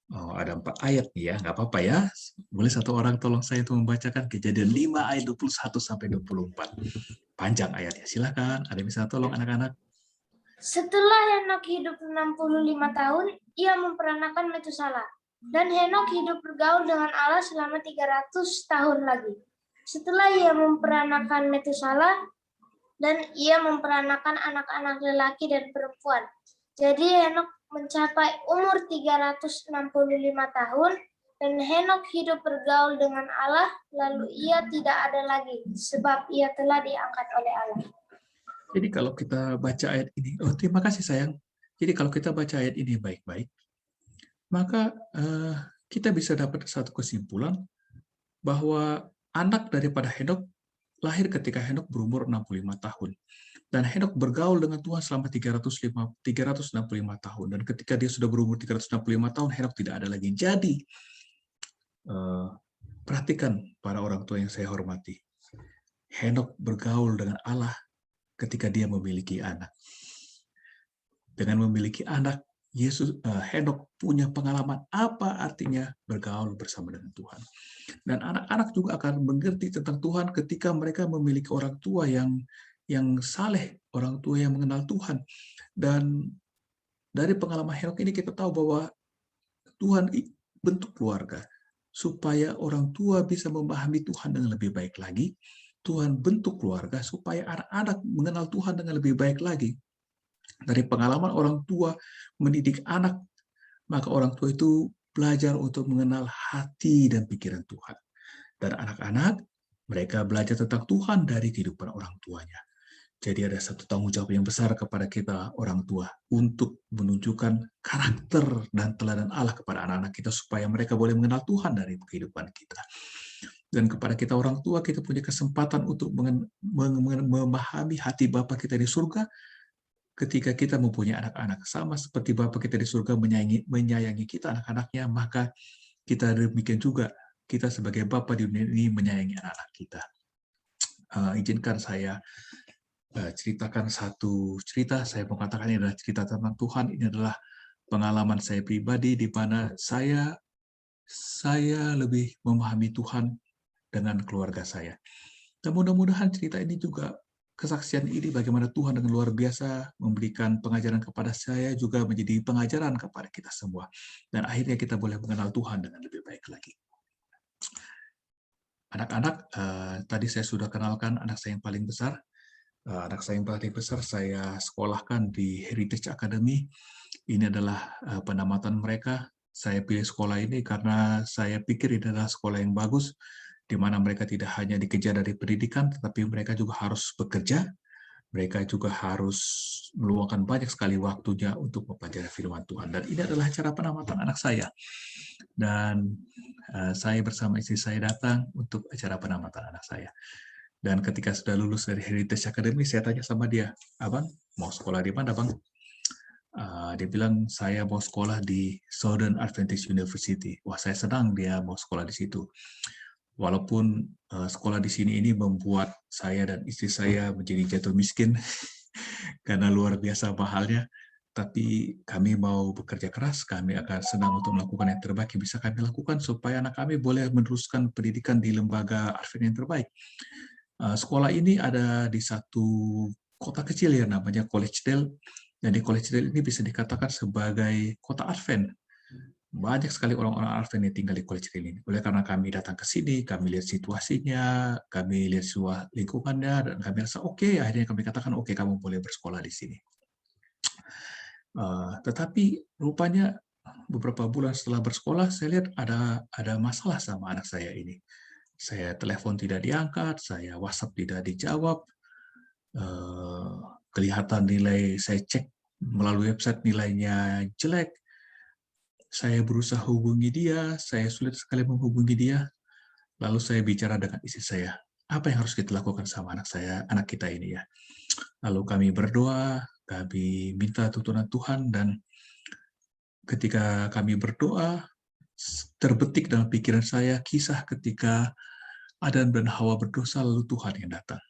Oh, ada 4 ayat nih ya, nggak apa-apa ya. Boleh satu orang tolong saya untuk membacakan Kejadian 5 ayat 21 sampai 24. Panjang ayatnya, silakan. Ada yang bisa tolong anak-anak? Setelah Henok hidup 65 tahun, ia memperanakan Metusala. Dan Henok hidup bergaul dengan Allah selama 300 tahun lagi. Setelah ia memperanakan Metusala, dan ia memperanakan anak-anak lelaki dan perempuan. Jadi Henok mencapai umur 365 tahun, dan Henok hidup bergaul dengan Allah, lalu ia tidak ada lagi, sebab ia telah diangkat oleh Allah. Jadi kalau kita baca ayat ini, oh terima kasih sayang. Jadi kalau kita baca ayat ini baik-baik, maka kita bisa dapat satu kesimpulan bahwa anak daripada Henok lahir ketika Henok berumur 65 tahun. Dan Henok bergaul dengan Tuhan selama 365 tahun. Dan ketika dia sudah berumur 365 tahun, Henok tidak ada lagi. Jadi, perhatikan para orang tua yang saya hormati. Henok bergaul dengan Allah ketika dia memiliki anak. Dengan memiliki anak, Henok punya pengalaman apa artinya bergaul bersama dengan Tuhan. Dan anak-anak juga akan mengerti tentang Tuhan ketika mereka memiliki orang tua yang saleh, orang tua yang mengenal Tuhan. Dan dari pengalaman Henok ini kita tahu bahwa Tuhan bentuk keluarga supaya orang tua bisa memahami Tuhan dengan lebih baik lagi. Tuhan bentuk keluarga supaya anak-anak mengenal Tuhan dengan lebih baik lagi. Dari pengalaman orang tua mendidik anak, maka orang tua itu belajar untuk mengenal hati dan pikiran Tuhan. Dan anak-anak, mereka belajar tentang Tuhan dari kehidupan orang tuanya. Jadi ada satu tanggung jawab yang besar kepada kita orang tua untuk menunjukkan karakter dan teladan Allah kepada anak-anak kita supaya mereka boleh mengenal Tuhan dari kehidupan kita. Dan kepada kita orang tua, kita punya kesempatan untuk memahami hati Bapa kita di surga ketika kita mempunyai anak-anak. Sama seperti Bapa kita di surga menyayangi kita anak-anaknya, maka kita demikian juga kita sebagai Bapa di dunia ini menyayangi anak-anak kita. Izinkan saya ceritakan satu cerita. Saya mau katakan ini adalah cerita tentang Tuhan. Ini adalah pengalaman saya pribadi di mana saya lebih memahami Tuhan dengan keluarga saya. Dan mudah-mudahan cerita ini juga, kesaksian ini bagaimana Tuhan dengan luar biasa memberikan pengajaran kepada saya, juga menjadi pengajaran kepada kita semua. Dan akhirnya kita boleh mengenal Tuhan dengan lebih baik lagi. Anak-anak, tadi saya sudah kenalkan anak saya yang paling besar. Anak saya yang paling besar saya sekolahkan di Heritage Academy. Ini adalah penamatan mereka. Saya pilih sekolah ini karena saya pikir ini adalah sekolah yang bagus, di mana mereka tidak hanya dikejar dari pendidikan, tetapi mereka juga harus bekerja. Mereka juga harus meluangkan banyak sekali waktunya untuk mempelajari firman Tuhan. Dan ini adalah cara penamatan anak saya. Dan saya bersama istri saya datang untuk acara penamatan anak saya. Dan ketika sudah lulus dari Heritage Academy, saya tanya sama dia, "Abang, mau sekolah di mana, Bang?" Dia bilang, "Saya mau sekolah di Southern Adventist University." Wah, saya senang dia mau sekolah di situ. Walaupun sekolah di sini ini membuat saya dan istri saya menjadi jatuh miskin karena luar biasa mahalnya, tapi kami mau bekerja keras, kami akan senang untuk melakukan yang terbaik yang bisa kami lakukan supaya anak kami boleh meneruskan pendidikan di lembaga Advent yang terbaik. Sekolah ini ada di satu kota kecil ya, namanya Collegedale. Dan di Collegedale ini bisa dikatakan sebagai kota Advent. Banyak sekali orang-orang Advent yang tinggal di Collegedale ini. Oleh karena kami datang ke sini, kami lihat situasinya, kami lihat lingkungannya, dan kami rasa oke, akhirnya kami katakan, oke, kamu boleh bersekolah di sini. Tetapi rupanya beberapa bulan setelah bersekolah, saya lihat ada masalah sama anak saya ini. Saya telepon tidak diangkat, saya WhatsApp tidak dijawab, kelihatan nilai, saya cek melalui website nilainya jelek, saya berusaha hubungi dia, saya sulit sekali menghubungi dia, lalu saya bicara dengan istri saya, apa yang harus kita lakukan sama anak kita ini ya. Lalu kami berdoa, kami minta tuntunan Tuhan, dan ketika kami berdoa, terbetik dalam pikiran saya kisah ketika Adam dan Hawa berdosa, lalu Tuhan yang datang.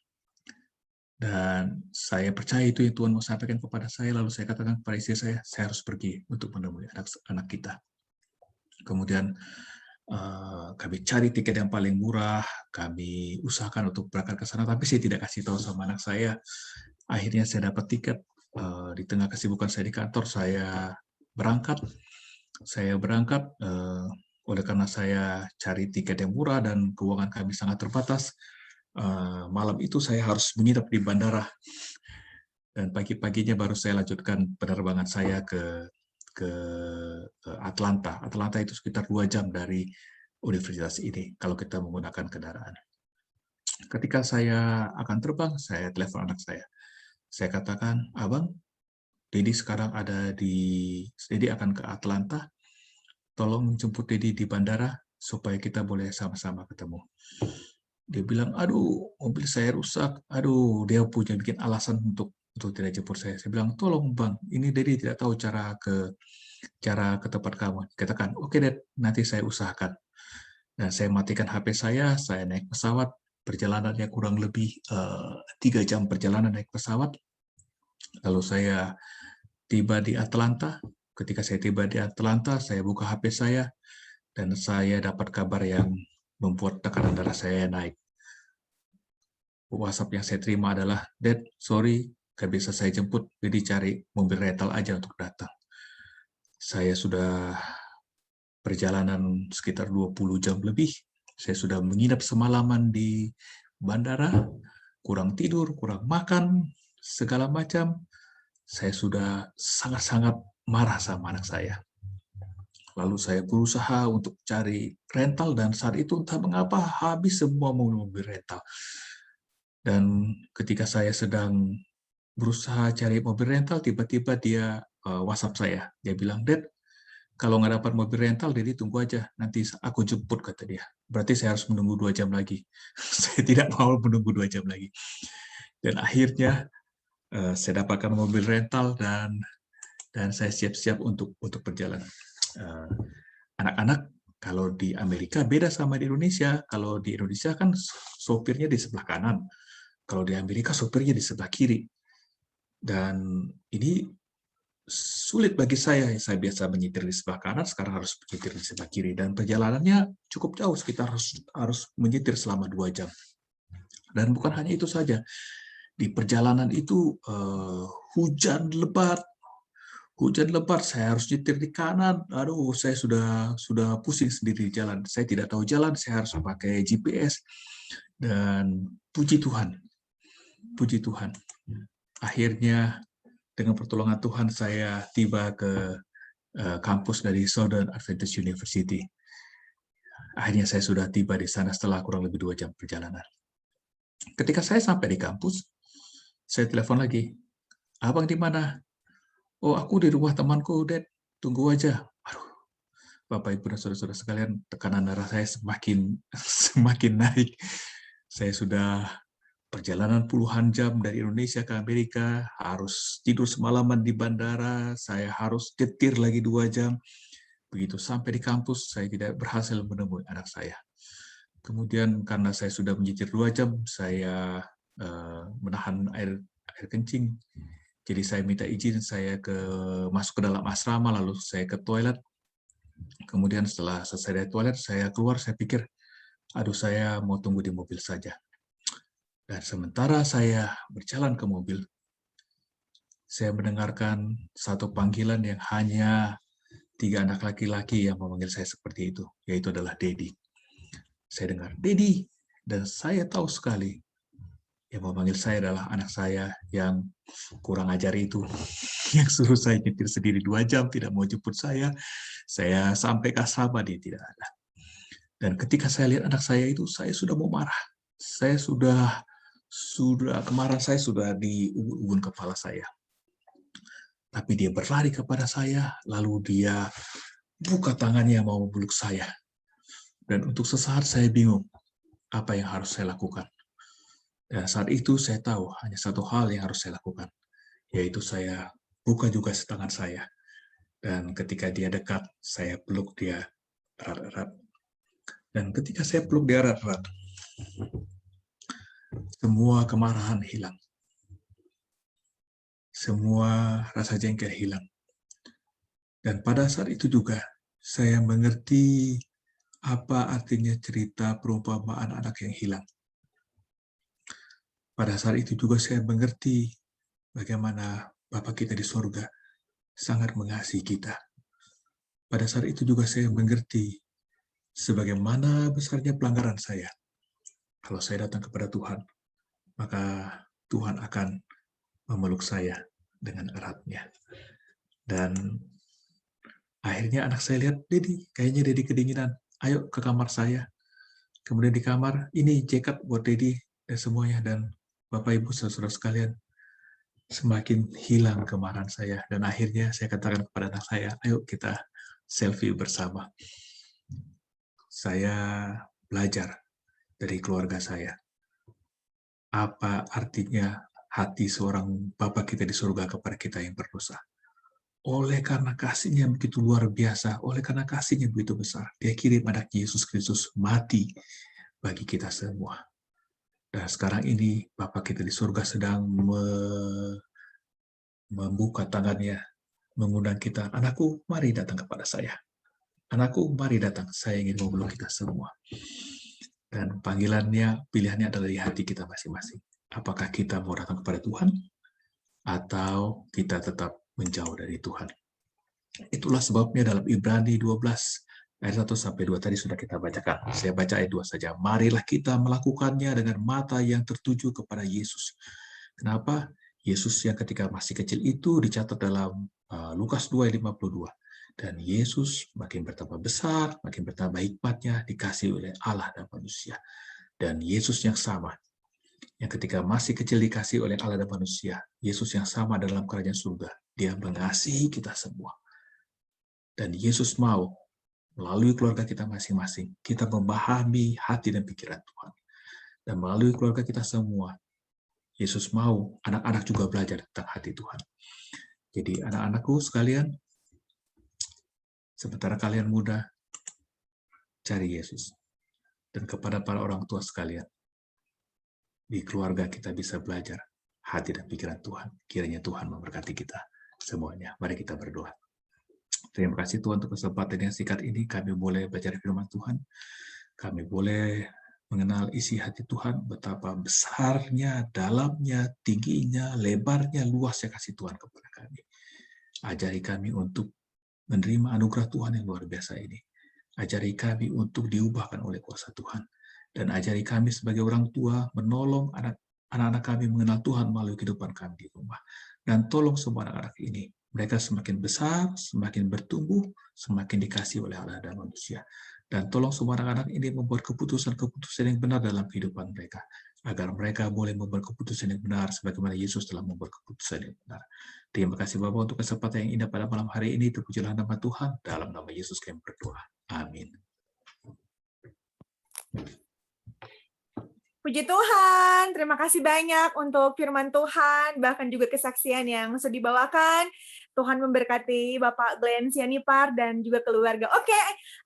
Dan saya percaya itu yang Tuhan mau sampaikan kepada saya, lalu saya katakan kepada istri saya harus pergi untuk menemui anak kita. Kemudian kami cari tiket yang paling murah, kami usahakan untuk berangkat ke sana, tapi saya tidak kasih tahu sama anak saya. Akhirnya saya dapat tiket, di tengah kesibukan saya di kantor, saya berangkat. Oleh karena saya cari tiket yang murah dan keuangan kami sangat terbatas, malam itu saya harus menginap di bandara. Dan pagi-paginya baru saya lanjutkan penerbangan saya ke Atlanta. Atlanta itu sekitar 2 jam dari universitas ini kalau kita menggunakan kendaraan. Ketika saya akan terbang, saya telepon anak saya. Saya katakan, "Abang, Dedi sekarang Dedi akan ke Atlanta. Tolong jemput Dedi di bandara supaya kita boleh sama-sama ketemu." Dia bilang, "Aduh, mobil saya rusak. Aduh," dia punya bikin alasan untuk tidak jemput saya. Saya bilang, "Tolong Bang, ini Dedi tidak tahu cara ke tempat kamu." Katakan, "Oke Dad, nanti saya usahakan." Dan saya matikan HP saya naik pesawat, perjalanannya kurang lebih 3 jam perjalanan naik pesawat. Lalu saya tiba di Atlanta. Ketika saya tiba di Atlanta, saya buka HP saya, dan saya dapat kabar yang membuat tekanan darah saya naik. WhatsApp yang saya terima adalah, "Dad, sorry, gak bisa saya jemput, jadi cari mobil rental aja untuk datang." Saya sudah perjalanan sekitar 20 jam lebih. Saya sudah menginap semalaman di bandara, kurang tidur, kurang makan, segala macam. Saya sudah sangat-sangat marah sama anak saya. Lalu saya berusaha untuk cari rental, dan saat itu entah mengapa habis semua mobil rental. Dan ketika saya sedang berusaha cari mobil rental, tiba-tiba dia WhatsApp saya. Dia bilang, "Dad, kalau nggak dapat mobil rental, Dedi tunggu aja, nanti aku jemput," kata dia. Berarti saya harus menunggu 2 jam lagi. Saya tidak mau menunggu 2 jam lagi. Dan akhirnya saya dapatkan mobil rental, dan saya siap-siap untuk berjalan. Anak-anak, kalau di Amerika beda sama di Indonesia. Kalau di Indonesia kan sopirnya di sebelah kanan. Kalau di Amerika sopirnya di sebelah kiri. Dan ini sulit bagi saya. Saya biasa menyetir di sebelah kanan, sekarang harus menyetir di sebelah kiri. Dan perjalanannya cukup jauh, sekitar harus menyetir selama 2 jam. Dan bukan hanya itu saja, di perjalanan itu hujan lebat, saya harus nyetir di kanan. Aduh, saya sudah pusing sendiri di jalan. Saya tidak tahu jalan, saya harus pakai GPS. Dan puji Tuhan, akhirnya dengan pertolongan Tuhan saya tiba ke kampus dari Southern Adventist University. Akhirnya saya sudah tiba di sana setelah kurang lebih 2 jam perjalanan. Ketika saya sampai di kampus, saya telepon lagi. Abang di mana? Oh, aku di rumah temanku, Dad. Tunggu aja. Aduh, Bapak, Ibu, dan saudara-saudara sekalian, tekanan darah saya semakin naik. Saya sudah perjalanan puluhan jam dari Indonesia ke Amerika, harus tidur semalaman di bandara, saya harus nyetir lagi 2 jam. Begitu sampai di kampus, saya tidak berhasil menemui anak saya. Kemudian karena saya sudah menyetir 2 jam, saya menahan air kencing. Jadi saya minta izin, saya masuk ke dalam asrama, lalu saya ke toilet. Kemudian setelah selesai dari toilet, saya keluar, saya pikir, aduh, saya mau tunggu di mobil saja. Dan sementara saya berjalan ke mobil, saya mendengarkan satu panggilan yang hanya 3 anak laki-laki yang memanggil saya seperti itu, yaitu adalah Dedi. Saya dengar, Dedi, dan saya tahu sekali yang memanggil saya adalah anak saya yang kurang ajar itu, yang suruh saya nyetir sendiri 2 jam, tidak mau jemput saya sampai ke asrama, dia tidak ada. Dan ketika saya lihat anak saya itu, saya sudah mau marah. Saya sudah kemarin saya sudah di ubun kepala saya. Tapi dia berlari kepada saya, lalu dia buka tangannya mau meluk saya. Dan untuk sesaat saya bingung apa yang harus saya lakukan. Dan saat itu saya tahu hanya satu hal yang harus saya lakukan, yaitu saya buka juga tangan saya. Dan ketika dia dekat, saya peluk dia erat-erat. Dan ketika saya peluk dia erat-erat, semua kemarahan hilang. Semua rasa jengkel hilang. Dan pada saat itu juga, saya mengerti apa artinya cerita perumpamaan anak yang hilang. Pada saat itu juga saya mengerti bagaimana Bapa kita di surga sangat mengasihi kita. Pada saat itu juga saya mengerti sebagaimana besarnya pelanggaran saya. Kalau saya datang kepada Tuhan, maka Tuhan akan memeluk saya dengan eratnya. Dan akhirnya anak saya lihat, Dedi, kayaknya Dedi kedinginan. Ayo ke kamar saya. Kemudian di kamar, ini jaket buat Dedi dan semuanya. Dan Bapak, Ibu, saudara sekalian, semakin hilang kemarahan saya. Dan akhirnya saya katakan kepada anak saya, ayo kita selfie bersama. Saya belajar dari keluarga saya. Apa artinya hati seorang Bapa kita di surga kepada kita yang berdosa. Oleh karena kasihnya begitu luar biasa, oleh karena kasihnya begitu besar, dia kirim anak Yesus Kristus mati bagi kita semua. Dan sekarang ini Bapa kita di surga sedang membuka tangannya, mengundang kita, anakku, mari datang kepada saya. Anakku, mari datang, saya ingin memeluk kita semua. Dan panggilannya, pilihannya adalah di hati kita masing-masing. Apakah kita mau datang kepada Tuhan, atau kita tetap menjauh dari Tuhan. Itulah sebabnya dalam Ibrani 12, ayat 1-2 tadi sudah kita bacakan. Saya baca ayat 2 saja. Marilah kita melakukannya dengan mata yang tertuju kepada Yesus. Kenapa? Yesus yang ketika masih kecil itu dicatat dalam Lukas 2 ayat 52. Dan Yesus makin bertambah besar, makin bertambah hikmatnya, dikasih oleh Allah dan manusia. Dan Yesus yang sama, yang ketika masih kecil dikasih oleh Allah dan manusia, Yesus yang sama dalam kerajaan surga, dia mengasihi kita semua. Dan Yesus mau, melalui keluarga kita masing-masing, kita memahami hati dan pikiran Tuhan. Dan melalui keluarga kita semua, Yesus mau anak-anak juga belajar tentang hati Tuhan. Jadi anak-anakku sekalian, sementara kalian muda, cari Yesus. Dan kepada para orang tua sekalian, di keluarga kita bisa belajar hati dan pikiran Tuhan. Kiranya Tuhan memberkati kita semuanya. Mari kita berdoa. Terima kasih Tuhan untuk kesempatan yang singkat ini. Kami boleh belajar firman Tuhan. Kami boleh mengenal isi hati Tuhan, betapa besarnya, dalamnya, tingginya, lebarnya, luasnya kasih Tuhan kepada kami. Ajari kami untuk menerima anugerah Tuhan yang luar biasa ini. Ajari kami untuk diubahkan oleh kuasa Tuhan. Dan ajari kami sebagai orang tua menolong anak-anak kami mengenal Tuhan melalui kehidupan kami di rumah. Dan tolong semua anak-anak ini, mereka semakin besar, semakin bertumbuh, semakin dikasihi oleh Allah dan manusia. Dan tolong semua anak-anak ini membuat keputusan-keputusan yang benar dalam kehidupan mereka, agar mereka boleh membuat keputusan yang benar sebagaimana Yesus telah membuat keputusan yang benar. Terima kasih Bapa untuk kesempatan yang indah pada malam hari ini. Terpujilah nama Tuhan. Dalam nama Yesus kami berdoa. Amin. Puji Tuhan, terima kasih banyak untuk firman Tuhan, bahkan juga kesaksian yang sudah dibawakan. Tuhan memberkati Bapak Glenn Sianipar dan juga keluarga. Oke,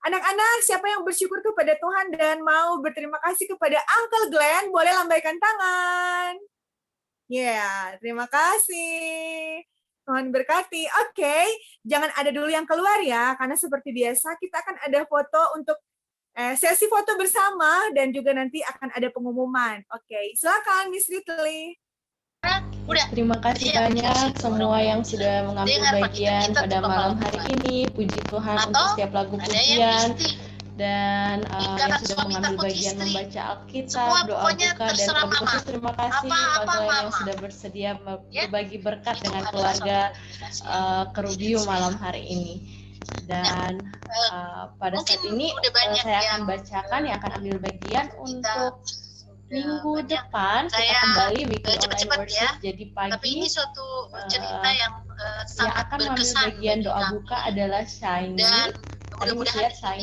anak-anak, siapa yang bersyukur kepada Tuhan dan mau berterima kasih kepada Uncle Glenn, boleh lambaikan tangan. Ya, terima kasih. Tuhan berkati. Oke, jangan ada dulu yang keluar ya, karena seperti biasa kita akan ada foto untuk sesi foto bersama dan juga nanti akan ada pengumuman. Oke, silakan Miss Ritli. Terima kasih banyak semua yang sudah mengambil bagian pada malam hari ini. Puji Tuhan untuk setiap lagu pujian dan yang sudah mengambil bagian membaca Alkitab, doa buka dan kami khusus terima kasih kepada yang sudah bersedia berbagi berkat dengan keluarga Kerubio malam hari ini. Dan pada saat ini saya akan bacakan yang akan ambil bagian untuk minggu depan kita kembali weekly online worship. Jadi pagi ini suatu cerita yang akan mengambil bagian doa buka adalah Shiny. Tadi lihat Shiny